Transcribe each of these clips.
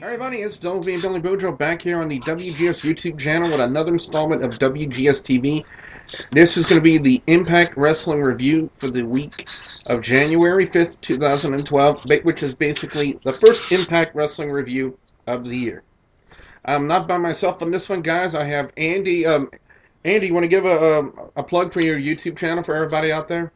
Everybody, it's Dolby and Billy Boudreaux back here on the WGS YouTube channel with another installment of WGS-TV. This is going to be the Impact Wrestling review for the week of January 5th, 2012, which is basically the first Impact Wrestling review of the year. I'm not by myself on this one, guys. I have Andy. Andy, you want to give a plug for your YouTube channel for everybody out there?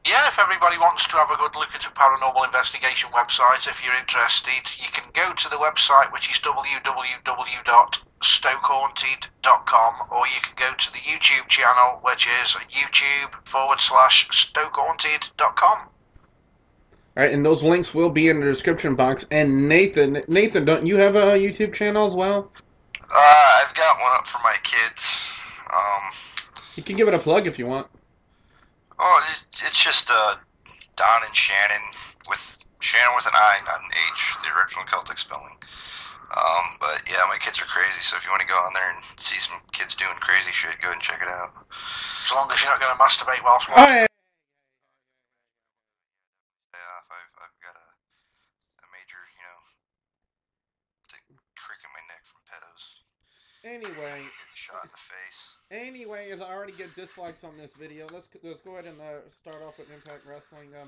Yeah, if everybody wants to have a good look at a paranormal investigation website, if you're interested, you can go to the website, which is www.stokehaunted.com, or you can go to the YouTube channel, which is youtube.com/stokehaunted.com. All right, and those links will be in the description box. And Nathan, don't you have a YouTube channel as well? I've got one up for my kids. You can give it a plug if you want. Oh, it's just Don and Shannon with an I, not an H, the original Celtic spelling. But yeah, my kids are crazy, so if you want to go on there and see some kids doing crazy shit, go ahead and check it out. As long as you're not going to masturbate whilst watching. Oh, yeah. I've got a major, crick in my neck from pedos. Anyway, Getting shot in the face. Anyway, as I already get dislikes on this video, let's go ahead and start off with Impact Wrestling. No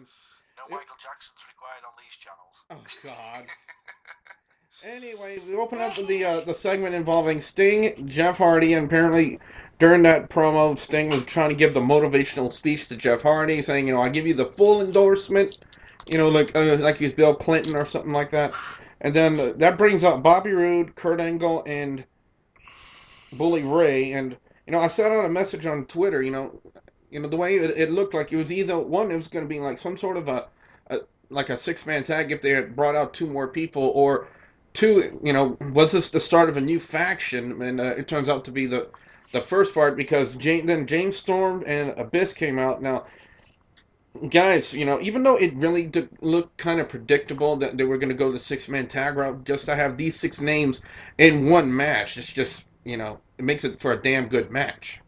Michael Jackson's required on these channels. Oh God. Anyway, we open up with the segment involving Sting, Jeff Hardy, and apparently during that promo, Sting was trying to give the motivational speech to Jeff Hardy, saying, I'll give you the full endorsement, like he's Bill Clinton or something like that. And then that brings up Bobby Rhoode, Kurt Angle, and Bully Ray, and I sent out a message on Twitter, the way it looked like it was either one, it was going to be like some sort of a six-man tag if they had brought out two more people, or two, was this the start of a new faction? And it turns out to be the first part, because then James Storm and Abyss came out. Now, guys, even though it really did look kind of predictable that they were going to go the six-man tag route, just to have these six names in one match, it's just, it makes it for a damn good match.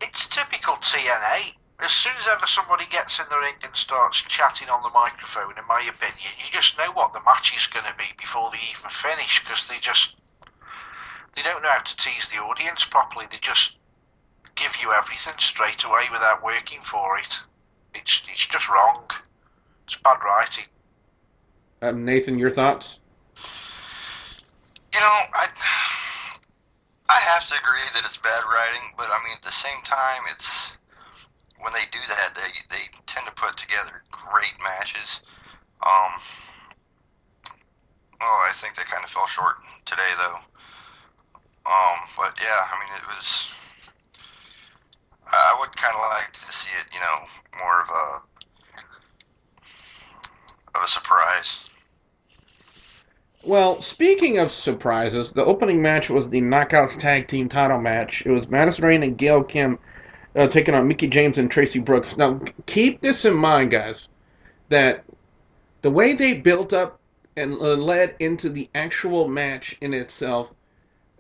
It's typical TNA. As soon as ever somebody gets in the ring and starts chatting on the microphone, in my opinion, you just know what the match is going to be before they even finish, because they don't know how to tease the audience properly. They just give you everything straight away without working for it. It's just wrong. It's bad writing. Nathan, your thoughts? I have to agree that it's bad writing, but I mean, at the same time, it's when they do that, they tend to put together great matches. I think they kind of fell short today, though. But yeah, I mean, I would kind of like to see it, more of a surprise. Well, speaking of surprises, the opening match was the Knockouts Tag Team title match. It was Madison, Rayne, and Gail Kim taking on Mickie James and Traci Brooks. Now, keep this in mind, guys, that the way they built up and led into the actual match in itself,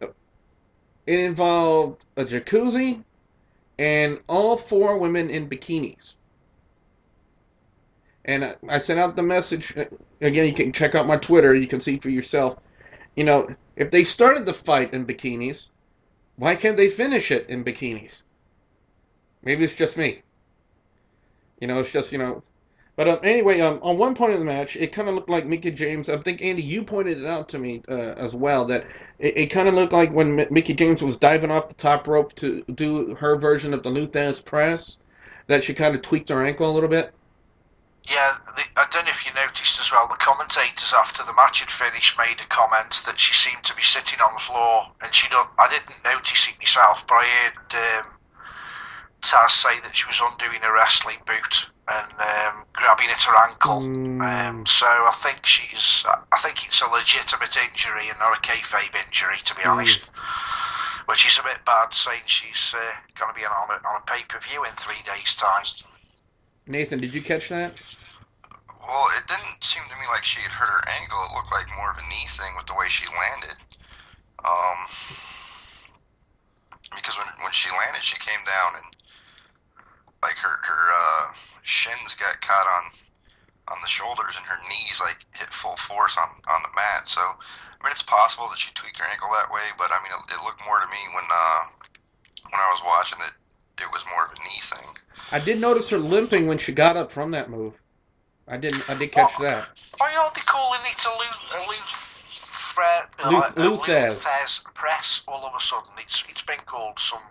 it involved a jacuzzi and all four women in bikinis. And I sent out the message. Again, you can check out my Twitter. You can see for yourself. If they started the fight in bikinis, why can't they finish it in bikinis? Maybe it's just me. It's just, But anyway, on one point of the match, it kind of looked like Mickie James. I think, Andy, you pointed it out to me as well, that it kind of looked like when Mickie James was diving off the top rope to do her version of the Lou Thesz press, that she kind of tweaked her ankle a little bit. Yeah, I don't know if you noticed as well, the commentators after the match had finished made a comment that she seemed to be sitting on the floor, and I didn't notice it myself, but I heard Taz say that she was undoing a wrestling boot and grabbing at her ankle. So I think it's a legitimate injury and not a kayfabe injury, to be honest. Which is a bit bad, saying she's going to be on a pay-per-view in 3 days' time. Nathan, did you catch that? Well, it didn't seem to me like she had hurt her ankle. It looked like more of a knee thing with the way she landed. Because shins got caught on the shoulders, and her knees like hit full force on the mat. So I mean, it's possible that she tweaked her ankle that way, but I mean, it looked more to me when I was watching that it was more of a knee thing. I did notice her limping when she got up from that move. I did catch that. Why are they calling it a Luthez press all of a sudden? It's been called some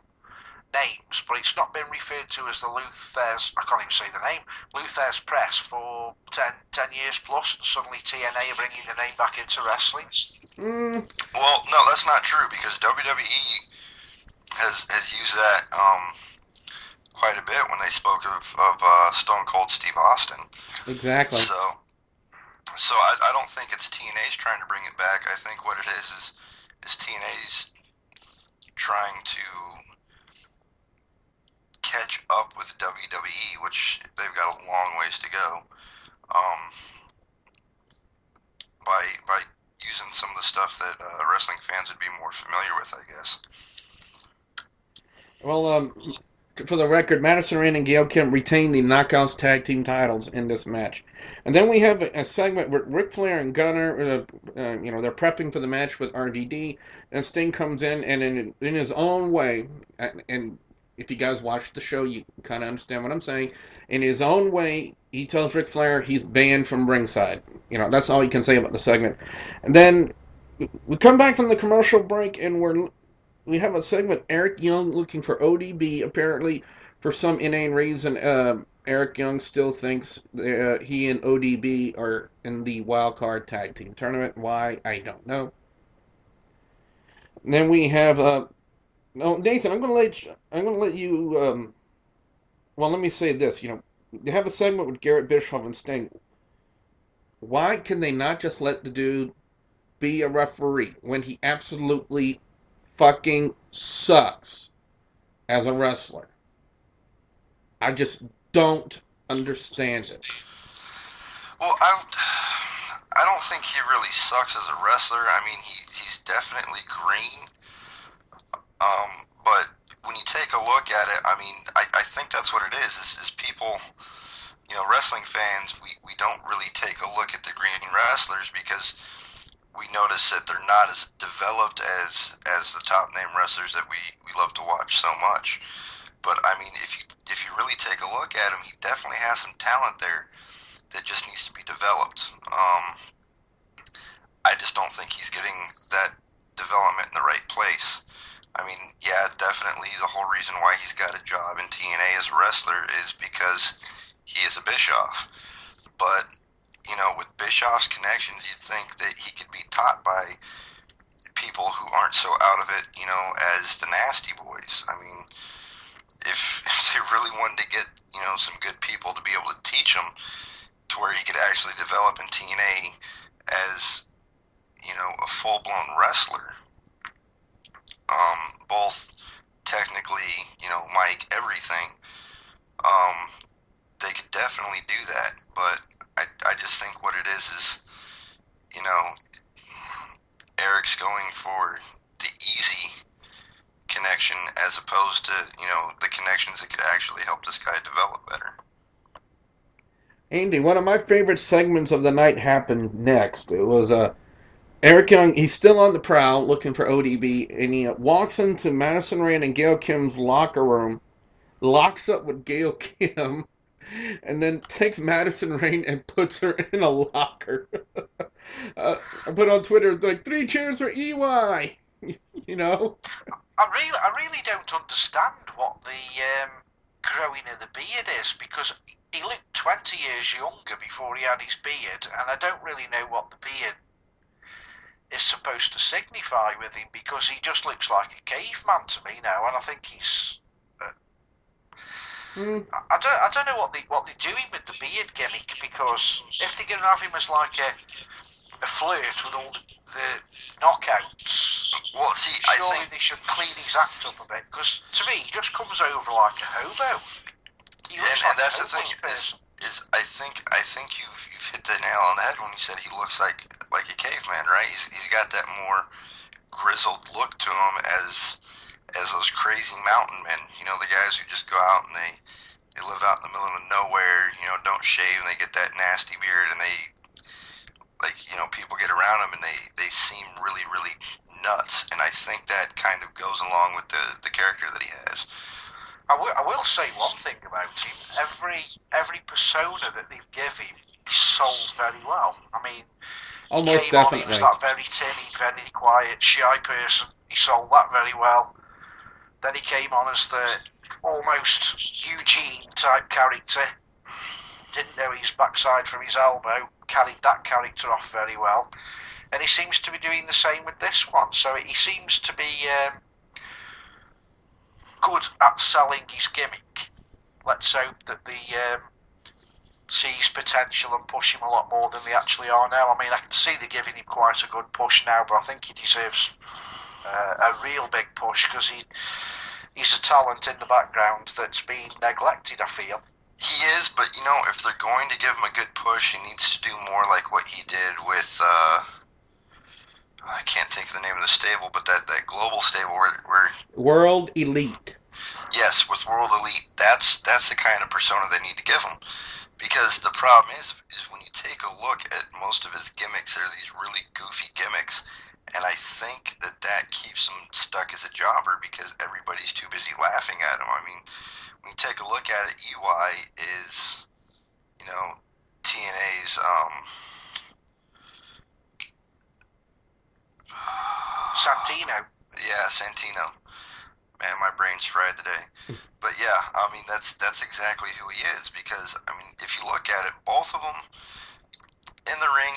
names, but it's not been referred to as the Luthez, I can't even say the name, Luthez press for 10 years plus, and suddenly TNA are bringing the name back into wrestling. Well, no, that's not true, because WWE has used that quite a bit when they spoke of Stone Cold Steve Austin. Exactly. So I don't think it's TNA's trying to bring it back. I think what it is TNA's trying to catch up with WWE, which they've got a long ways to go, by using some of the stuff that wrestling fans would be more familiar with, I guess. Well, for the record, Madison, Rayne, and Gail Kim retain the Knockouts Tag Team titles in this match. And then we have a segment where Ric Flair and Gunner, they're prepping for the match with RVD, and Sting comes in, and in his own way, and if you guys watch the show, you kind of understand what I'm saying. In his own way, he tells Ric Flair he's banned from ringside. That's all you can say about the segment. And then we come back from the commercial break, and we have a segment, Eric Young looking for ODB, apparently, for some inane reason. Eric Young still thinks he and ODB are in the wild card tag team tournament. Why? I don't know. And then we have no, Nathan. I'm gonna let you. Well, let me say this. They have a segment with Garrett, Bischoff, and Sting. Why can they not just let the dude be a referee when he absolutely fucking sucks as a wrestler? I just don't understand it. Well, I don't think he really sucks as a wrestler. I mean, he's definitely green. But when you take a look at it, I mean, I think that's what it is people, wrestling fans, we don't really take a look at the green wrestlers because we notice that they're not as developed as the top name wrestlers that we love to watch so much. But I mean, if you really take a look at him, he definitely has some talent there that just needs to be developed. I just don't think he's getting that development in the right place. I mean, yeah, definitely the whole reason why he's got a job in TNA as a wrestler is because he is a Bischoff. But, with Bischoff's connections, you'd think that he could be taught by people who aren't so out of it, as the Nasty Boys. I mean, if they really wanted to get, some good people to be able to teach him to where he could actually develop in TNA as, a full-blown wrestler, both technically, mic, everything, they could definitely do that. But I just think what it is, Eric's going for the easy connection as opposed to, the connections that could actually help this guy develop better. Andy, one of my favorite segments of the night happened next. It was Eric Young. He's still on the prowl looking for ODB, and he walks into Madison Rayne and Gail Kim's locker room, locks up with Gail Kim, and then takes Madison Rayne and puts her in a locker. I put on Twitter, like, 3 cheers for EY! I really don't understand what the growing of the beard is, because he looked 20 years younger before he had his beard, and I don't really know what the beard is supposed to signify with him, because he just looks like a caveman to me now, and I think he's... I don't know what they're doing with the beard gimmick, because if they're going to have him as like a flirt with all the knockouts, well, see, surely they should clean his act up a bit, because to me he just comes over like a hobo. And that's the thing is I think you've hit the nail on the head when you said he looks like a caveman, right? He's got that more grizzled look to him as those crazy mountain men, the guys who just go out and they live live out in the middle of nowhere, don't shave, and they get that nasty beard, and they, people get around them, and they seem really, really nuts, and I think that kind of goes along with the character that he has. I will say one thing about him. Every persona that they've given him, he sold very well. I mean, Oh, he most came on, definitely. he was that very timid, very quiet, shy person. He sold that very well. Then he came on as the almost Eugene type character. Didn't know his backside from his elbow. Carried that character off very well. And he seems to be doing the same with this one. So he seems to be good at selling his gimmick. Let's hope that they see his potential and push him a lot more than they actually are now. I mean, I can see they're giving him quite a good push now, but I think he deserves a real big push, because he's a talent in the background that's been neglected, I feel. He is, but if they're going to give him a good push, he needs to do more like what he did with I can't think of the name of the stable, but that global stable where World Elite. Yes, with World Elite, that's the kind of persona they need to give him, because the problem is when you take a look at most of his gimmicks, they're these really goofy gimmicks, and I think that keeps him stuck as a jobber because everybody's too busy laughing at him. I mean, when you take a look at it, EY is, TNA's, Santino. Yeah, Santino. Man, my brain's fried today. But yeah, I mean, that's exactly who he is, because, I mean, if you look at it, both of them, in the ring,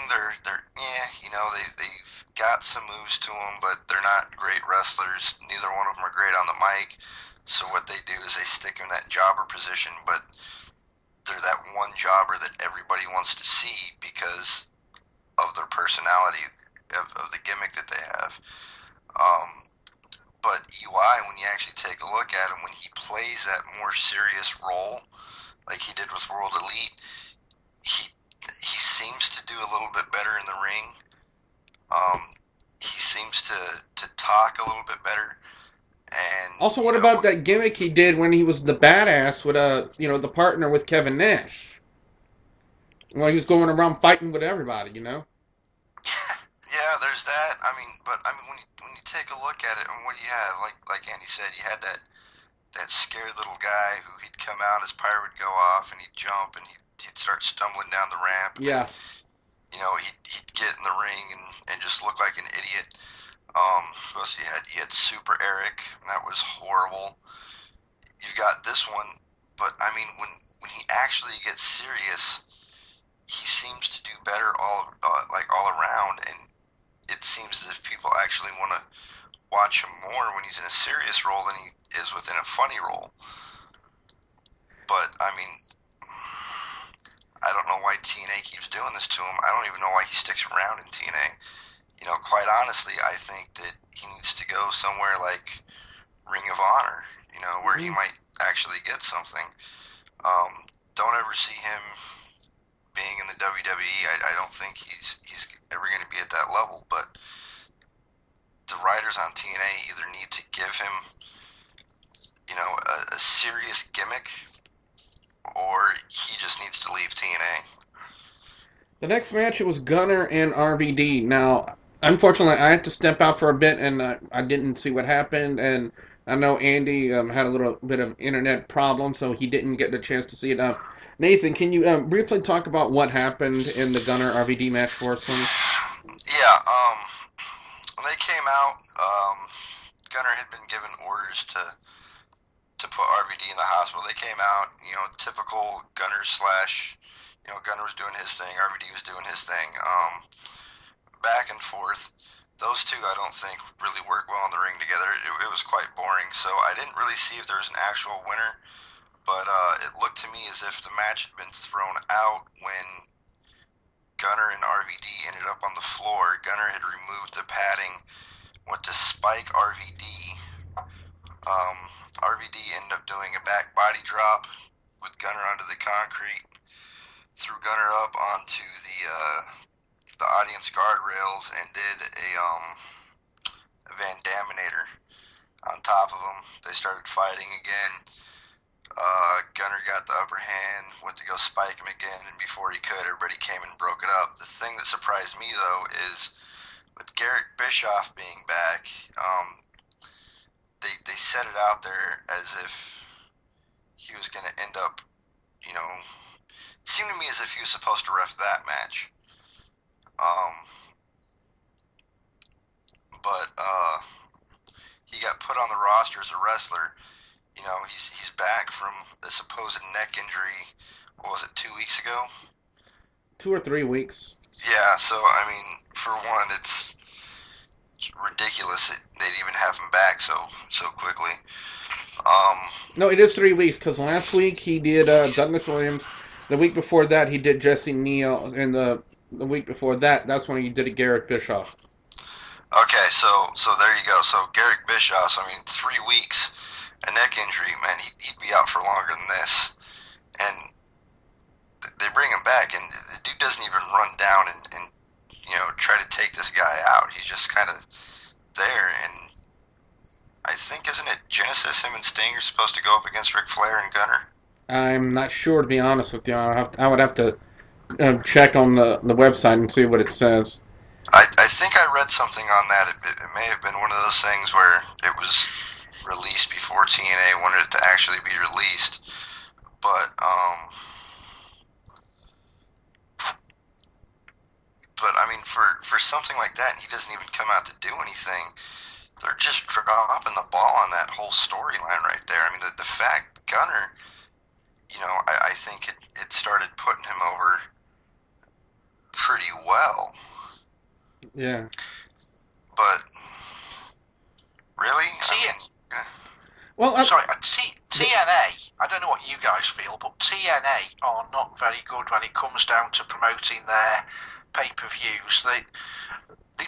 they've got some moves to them, but they're not great wrestlers. Neither one of them are great on the mic. So what they do is they stick in that jobber position, but they're that one jobber that everybody wants to see because of their personality, of the gimmick that they have. But UI, when you actually take a look at him, when he plays that more serious role, like he did with World Elite, he seems to do a little bit better in the ring. He seems to talk a little bit better. And also, what about that gimmick he did when he was the badass with the partner with Kevin Nash? Well, he was going around fighting with everybody, Yeah, there's that. I mean, when you take a look at it, and what do you have? Like Andy said, you had that scared little guy who he'd come out, his pirate would go off, and he'd jump, and he'd start stumbling down the ramp. Yeah. He'd get in the ring and just look like an idiot. Plus you had Super Eric, and that was horrible. You've got this one, but I mean, when he actually gets serious, he seems to do better all around, and it seems as if people actually want to watch him more when he's in a serious role than he is within a funny role. But I mean, I don't know why TNA keeps doing this to him. I don't even know why he sticks around in TNA. Quite honestly, I think that he needs to go somewhere like Ring of Honor, where he might actually get something. Don't ever see him being in the WWE. I don't think he's ever going to be at that level, but the writers on TNA either need to give him, a serious gimmick, or he just needs to leave TNA. The next match, it was Gunner and RVD. Now, unfortunately, I had to step out for a bit, and I didn't see what happened, and I know Andy had a little bit of internet problem, so he didn't get the chance to see it. Nathan, can you briefly talk about what happened in the Gunner RVD match for us, please? Yeah, when they came out, Gunner had been given orders to put RVD in the hospital. They came out, typical Gunner slash, Gunner was doing his thing, RVD was doing his thing, back and forth. Those two, I don't think, really work well in the ring together. It was quite boring, so I didn't really see if there was an actual winner, but it looked to me as if the match had been thrown out when Gunner and RVD ended up on the floor. Gunner had removed the padding, went to spike RVD. RVD ended up doing a back body drop with Gunner onto the concrete, threw Gunner up onto the audience guardrails, and did a Van Daminator on top of him. They started fighting again. Gunner got the upper hand, went to go spike him again, and before he could, everybody came and broke it up. The thing that surprised me, though, is with Garrett Bischoff being back, they set it out there as if he was going to end up, it seemed to me as if he was supposed to ref that match. But he got put on the roster as a wrestler. He's back from a supposed neck injury. What was it, 2 weeks ago? 2 or 3 weeks. Yeah, so, I mean, for one, it's ridiculous that they'd even have him back so quickly. No, it is 3 weeks, because last week he did Douglas Williams. The week before that, he did Jesse Neal. And the week before that, that's when he did a Garrett Bischoff. Okay, so there you go. So Garrett Bischoff, 3 weeks, a neck injury, man, he'd be out for longer than this. And they bring him back, and the dude doesn't even run down and try to take this guy out. He's just kind of there. And I think, isn't it Genesis, him and Sting are supposed to go up against Ric Flair and Gunner? I'm not sure, to be honest with you. I would have to check on the website and see what it says. I think I read something on that. It may have been one of those things where it was released before TNA wanted it to actually be released. But I mean, for something like that, he doesn't even come out to do anything. They're just dropping the ball on that whole storyline right there. I mean, the fact Gunner, I think it started putting him over pretty well. Yeah. But really, TNA, I don't know what you guys feel, but TNA are not very good when it comes down to promoting their pay-per-views. They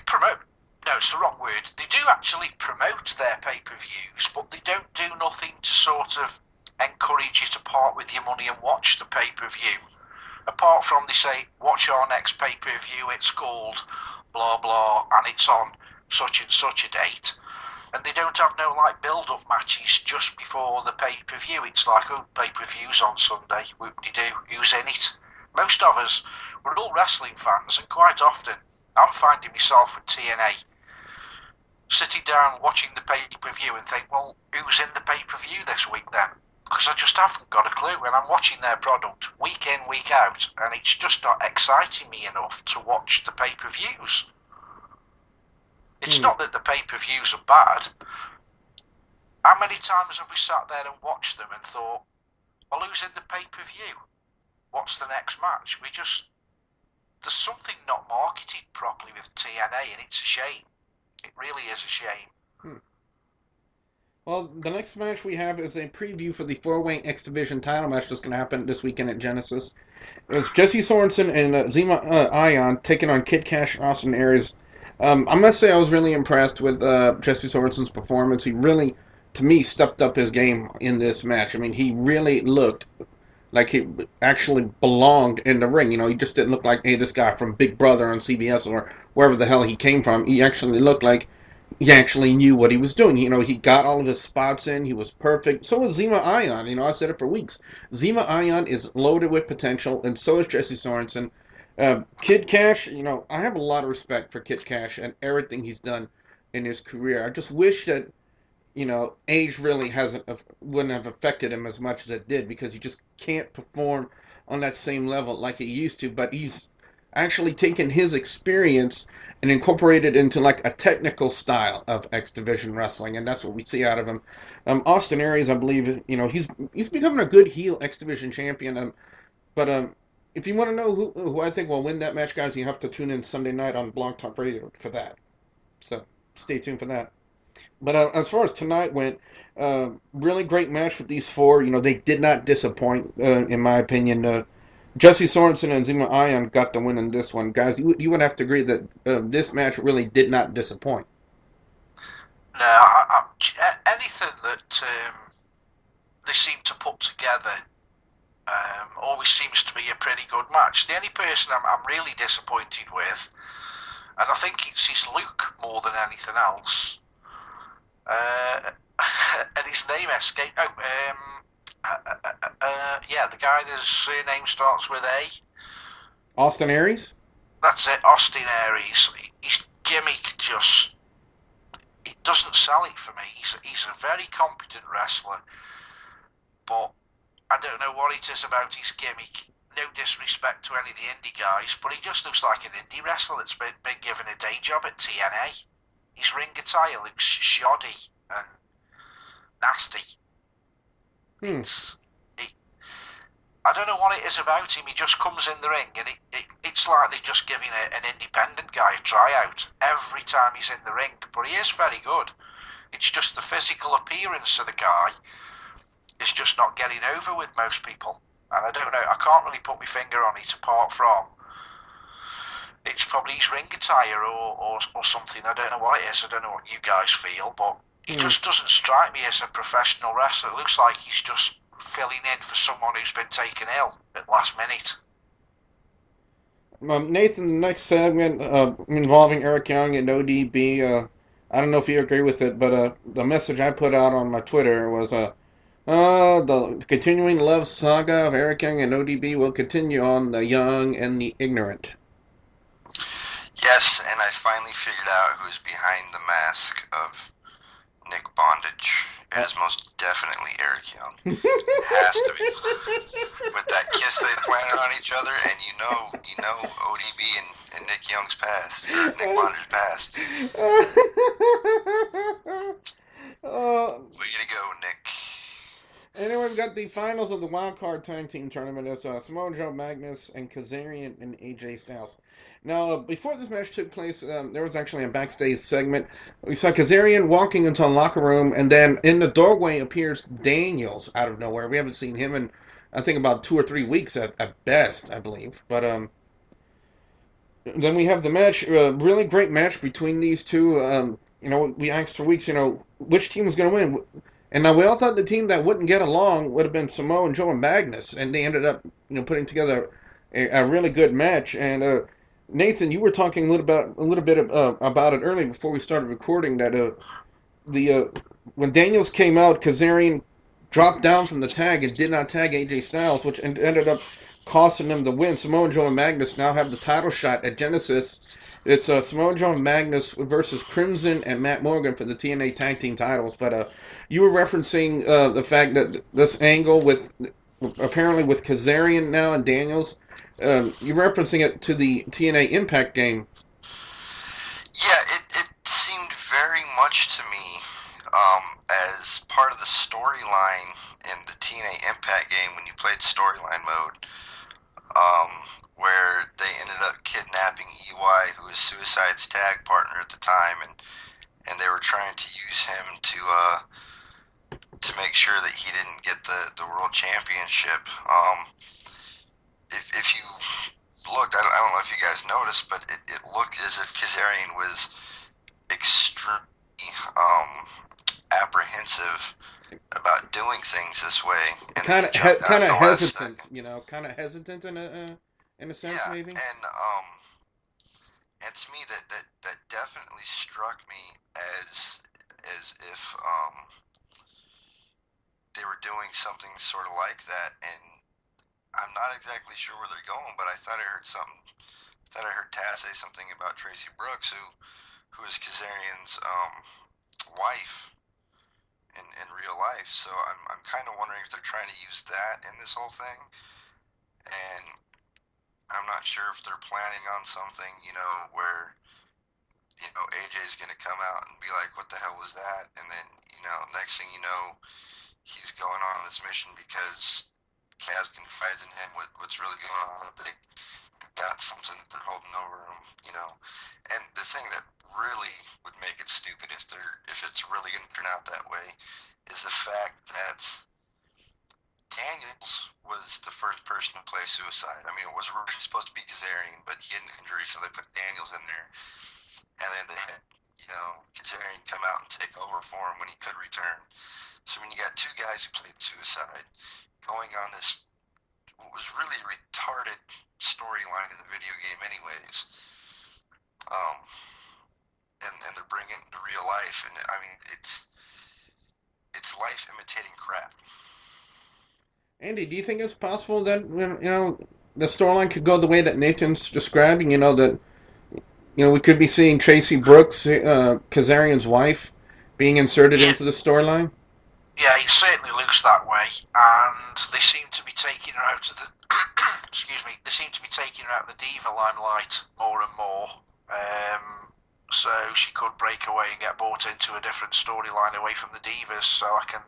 promote, no, it's the wrong word. They do actually promote their pay-per-views, but they don't do nothing to sort of encourage you to part with your money and watch the pay-per-view. Apart from they say, watch our next pay-per-view, it's called blah blah, and it's on such and such a date. And they don't have no build-up matches just before the pay-per-view. It's like, oh, pay-per-view's on Sunday, whoop-de-doo, who's in it? Most of us, we're all wrestling fans, and quite often, I'm finding myself with TNA sitting down watching the pay-per-view and think, well, who's in the pay-per-view this week then? Because I just haven't got a clue, and I'm watching their product week in, week out, and it's just not exciting me enough to watch the pay-per-views. It's not that the pay-per-views are bad. How many times have we sat there and watched them and thought, well, who's in the pay-per-view? What's the next match? There's something not marketed properly with TNA, and it's a shame. It really is a shame. Well, the next match we have is a preview for the 4-way X Division title match that's going to happen this weekend at Genesis. It's Jesse Sorenson and Zema Ion taking on Kid Kash and Austin Aries. I must say I was really impressed with Jesse Sorenson's performance. He really, to me, stepped up his game in this match. I mean, he really looked like he actually belonged in the ring. He just didn't look like, hey, this guy from Big Brother on CBS or wherever the hell he came from. He actually looked like he actually knew what he was doing. He got all of his spots in. He was perfect. So was Zema Ion. I said it for weeks. Zema Ion is loaded with potential, and so is Jesse Sorenson. Kid Kash, I have a lot of respect for Kid Kash and everything he's done in his career. I just wish that, age really wouldn't have affected him as much as it did, because he just can't perform on that same level like he used to. But he's actually taken his experience and incorporated into a technical style of X Division wrestling, and that's what we see out of him. Austin Aries, I believe, he's becoming a good heel X Division champion. But if you want to know who I think will win that match, guys, you have to tune in Sunday night on Blog Talk Radio for that. So stay tuned for that. But as far as tonight went, really great match with these four. They did not disappoint, in my opinion. Jesse Sorenson and Zema Ion got the win in this one. Guys, you would have to agree that this match really did not disappoint. No, anything that they seem to put together always seems to be a pretty good match. The only person I'm really disappointed with, and I think it's his look more than anything else, and his name escaped. Yeah, the guy whose surname starts with A. Austin Aries? That's it, Austin Aries. His gimmick just... It doesn't sell it for me. He's a very competent wrestler, but I don't know what it is about his gimmick. No disrespect to any of the indie guys, but he just looks like an indie wrestler that's been given a day job at TNA. His ring attire looks shoddy and nasty. I don't know what it is about him. He just comes in the ring, and it's like they're just giving an independent guy a tryout every time he's in the ring. But he is very good. It's just the physical appearance of the guy is just not getting over with most people. And I don't know, I can't really put my finger on it apart from it's probably his ring attire or something. I don't know what it is. I don't know what you guys feel, but he just doesn't strike me as a professional wrestler. It looks like he's just filling in for someone who's been taken ill at last minute. Nathan, the next segment involving Eric Young and ODB, I don't know if you agree with it, but the message I put out on my Twitter was the continuing love saga of Eric Young and ODB will continue on the young and the ignorant. Yes, and I finally figured out who's behind the mask of Nick Bondage. It is most definitely Eric Young. It has to be. With that kiss they planted on each other, and you know ODB and Nick Young's past, or Nick Bondage's past. Way to go, Nick. Anyway, we've got the finals of the Wild Card Tag Team Tournament. It's Samoa Joe, Magnus, and Kazarian and AJ Styles. Now, before this match took place, there was actually a backstage segment. We saw Kazarian walking into a locker room, and then in the doorway appears Daniels out of nowhere. We haven't seen him in, I think, about 2 or 3 weeks at best, I believe. But then we have the match, really great match between these two. We asked for weeks, which team was going to win. And now we all thought the team that wouldn't get along would have been Samoa and Joe and Magnus, and they ended up, putting together a really good match. And Nathan, you were talking a little bit about it earlier before we started recording that when Daniels came out, Kazarian dropped down from the tag and did not tag AJ Styles, which ended up costing them the win. Samoa Joe and Magnus now have the title shot at Genesis. It's Samoa Joe and Magnus versus Crimson and Matt Morgan for the TNA Tag Team titles. But you were referencing the fact that this angle with Kazarian now and Daniels, you're referencing it to the TNA Impact game. Yeah, it seemed very much to me as part of the storyline in the TNA Impact game when you played storyline mode, where they ended up kidnapping EY, who was Suicide's tag partner at the time, and they were trying to use him to make sure that he didn't get the world championship. If you looked, I don't know if you guys noticed, but it looked as if Kazarian was extremely apprehensive about doing things this way, and kind of hesitant, kind of hesitant in a sense, yeah, maybe. And to me that definitely struck me as if they were doing something sort of like that, and I'm not exactly sure where they're going, but I thought I heard something. I thought I heard Taz say something about Traci Brooks, who is Kazarian's wife in real life. So I'm kind of wondering if they're trying to use that in this whole thing, and I'm not sure if they're planning on something, where AJ's gonna come out and be like, "What the hell was that?" And then next thing you know, he's going on this mission because Kaz confides in him what's really going on. They got something that they're holding over him, And the thing that really would make it stupid if it's really going to turn out that way is the fact that Daniels was the first person to play Suicide. I mean, it was originally supposed to be Kazarian, but he had an injury, so they put Daniels in there. And then they had, Kazarian come out and take over for him when he could return. So when you got two guys who played Suicide going on this, what was really a retarded storyline in the video game anyways, and they're bringing it into real life, and I mean, it's life imitating crap. Andy, do you think it's possible that the storyline could go the way that Nathan's describing? That we could be seeing Traci Brooks, Kazarian's wife, being inserted Yeah, into the storyline. yeah, it certainly looks that way, and they seem to be taking her out of the excuse me, they seem to be taking her out of the diva limelight more and more. So she could break away and get brought into a different storyline away from the divas. So I can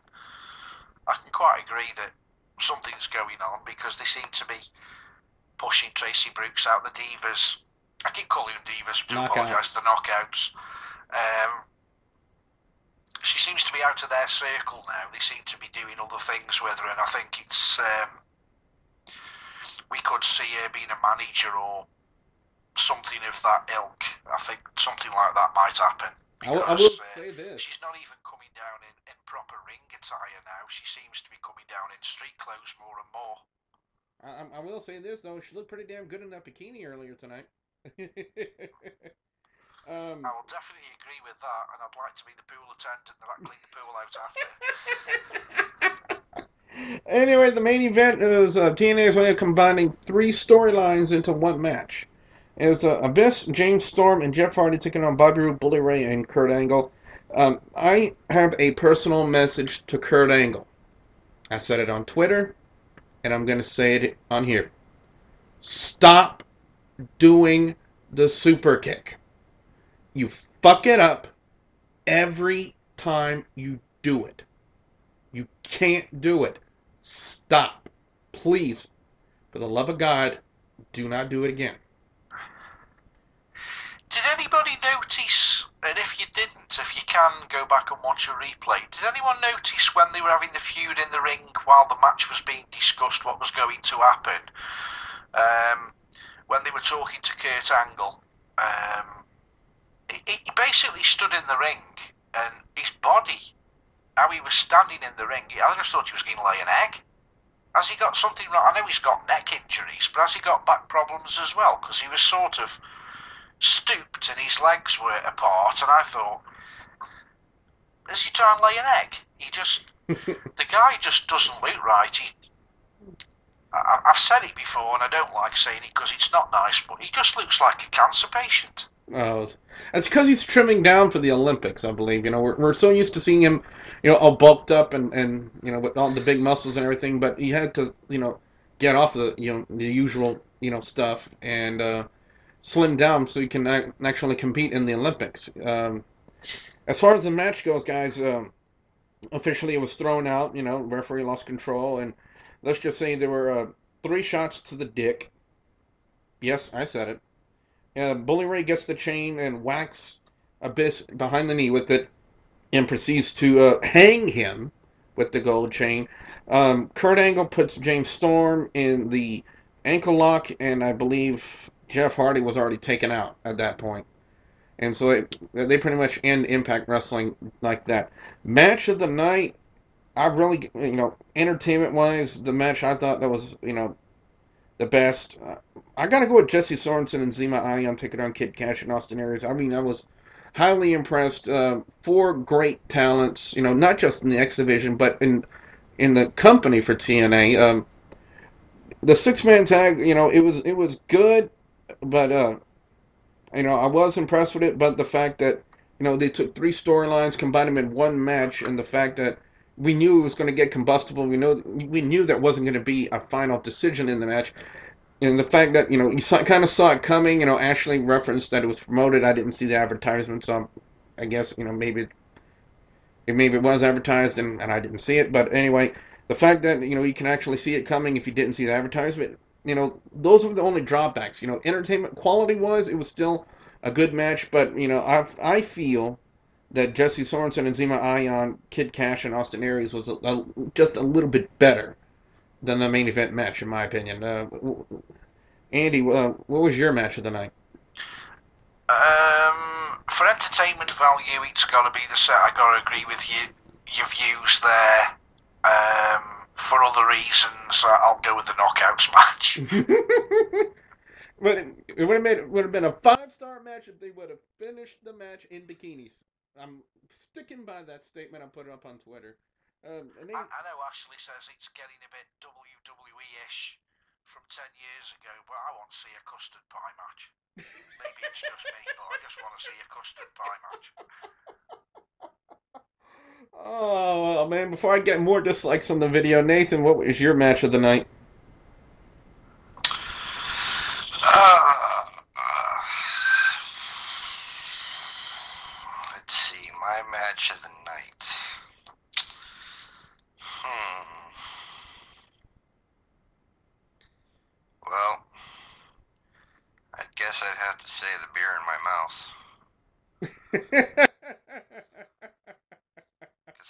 quite agree that something's going on because they seem to be pushing Traci Brooks out the divas. I keep calling them divas. I do apologise. The knockouts. She seems to be out of their circle now. They seem to be doing other things with her, and I think it's we could see her being a manager or something of that ilk. I think something like that might happen because I will say this. she's not even coming down in proper ring attire now. She seems to be coming down in street clothes more and more. I will say this though, she looked pretty damn good in that bikini earlier tonight. I will definitely agree with that, and I'd like to be the pool attendant that I clean the pool out after. Anyway, the main event is TNA's way of combining 3 storylines into one match. It was Abyss, James Storm, and Jeff Hardy taking on Bobby Roode, Bully Ray, and Kurt Angle. I have a personal message to Kurt Angle. I said it on Twitter, and I'm going to say it on here. Stop doing the super kick. You fuck it up every time you do it. You can't do it. Stop. Please, for the love of God, do not do it again. Did anybody notice, and if you didn't, if you can go back and watch a replay, did anyone notice when they were having the feud in the ring while the match was being discussed what was going to happen? When they were talking to Kurt Angle, he basically stood in the ring and his body, how he was standing in the ring, I just thought he was going to lay an egg. Has he got something wrong? I know he's got neck injuries, but has he got back problems as well? Because he was sort of stooped and his legs were apart, and I thought, is he trying to lay an egg? He just, the guy just doesn't look right. I've said it before, and I don't like saying it because it's not nice, but he just looks like a cancer patient. Oh, it's because he's trimming down for the Olympics, I believe. We're so used to seeing him, all bulked up and with all the big muscles and everything, but he had to, get off the, the usual, stuff and slim down so he can actually compete in the Olympics. As far as the match goes, guys, officially it was thrown out. Referee lost control, and let's just say there were 3 shots to the dick. Yes, I said it. Bully Ray gets the chain and whacks Abyss behind the knee with it and proceeds to hang him with the gold chain. Kurt Angle puts James Storm in the ankle lock, and I believe Jeff Hardy was already taken out at that point. And so they pretty much end Impact Wrestling like that. Match of the night, I really, entertainment-wise, the match I thought that was, the best. I gotta go with Jesse Sorensen and Zema Ion taking on Kid Kash and Austin Aries. I mean, I was highly impressed. 4 great talents, not just in the X Division, but in the company for TNA. The 6-man tag, it was good, but I was impressed with it. But the fact that they took 3 storylines, combined them in one match, and the fact that we knew it was going to get combustible. We knew there wasn't going to be a final decision in the match. And the fact that, you kind of saw it coming. Ashley referenced that it was promoted. I didn't see the advertisement, so I guess, maybe it was advertised and I didn't see it. But anyway, the fact that, you can actually see it coming if you didn't see the advertisement, those were the only drawbacks. Entertainment quality-wise, it was still a good match. But, I feel that Jesse Sorensen and Zema Ion, Kid Kash, and Austin Aries was just a little bit better than the main event match, in my opinion. Andy, what was your match of the night? For entertainment value, it's got to be the set. I got to agree with you. Your views there. For other reasons, I'll go with the knockouts match. But it would have been a 5-star match if they would have finished the match in bikinis. I'm sticking by that statement. I put it up on Twitter. I know Ashley says it's getting a bit WWE-ish from 10 years ago, but I want to see a custard pie match. Maybe it's just me, but I just want to see a custard pie match. Oh, man, before I get more dislikes on the video, Nathan, what was your match of the night? Let's see, my match of the night. Well, I guess I'd have to say the beer in my mouth. Because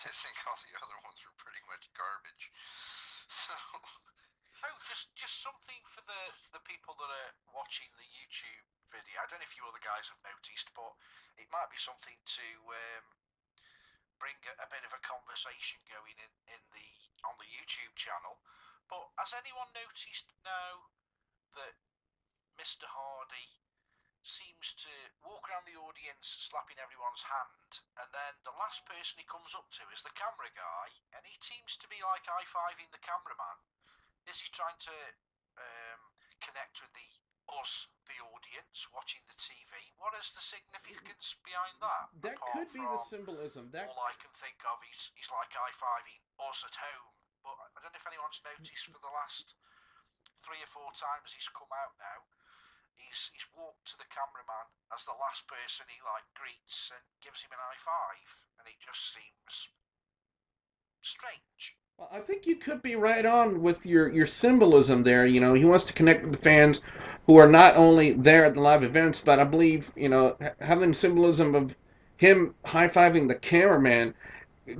I think all the other ones were pretty much garbage. So. Oh, just something for the people that are watching the YouTube video. I don't know if you other guys have noticed, but it might be something to bring a bit of a conversation going on the YouTube channel. But has anyone noticed now that Mr. Hardy seems to walk around the audience slapping everyone's hand, and then the last person he comes up to is the camera guy, and he seems to be like high-fiving the cameraman. Is he trying to connect with the audience watching the TV? What is the significance behind that? That could be the symbolism. All I can think of is he's like high-fiving us at home. But I don't know if anyone's noticed for the last 3 or 4 times he's come out now, he's walked to the cameraman as the last person he greets and gives him an high five, and it just seems strange. Well, I think you could be right on with your symbolism there. You know, he wants to connect with the fans who are not only there at the live events, but I believe, you know, having symbolism of him high-fiving the cameraman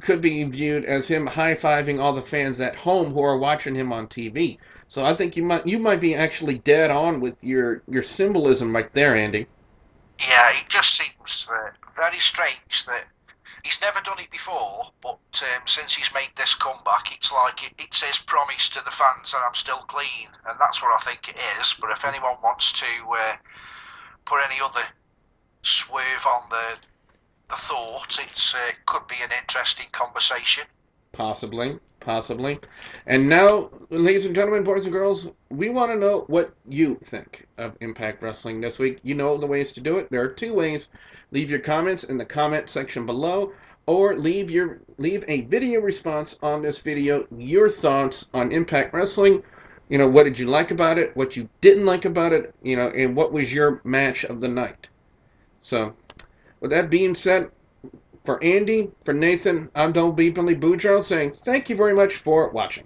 could be viewed as him high-fiving all the fans at home who are watching him on TV. So I think you might be actually dead on with your symbolism right there, Andy. Yeah, it just seems very strange that he's never done it before, but since he's made this comeback, it's like it's his promise to the fans that I'm still clean, and that's what I think it is. But if anyone wants to put any other swerve on the thought, it could be an interesting conversation. Possibly. And now, ladies and gentlemen, boys and girls, we want to know what you think of Impact Wrestling this week. You know the ways to do it. There are 2 ways. Leave your comments in the comment section below, or leave a video response on this video, your thoughts on Impact Wrestling. You know, what did you like about it, what you didn't like about it, you know, and what was your match of the night. So, with that being said, for Andy, for Nathan, I'm Don't Be Billy Boudreaux saying thank you very much for watching.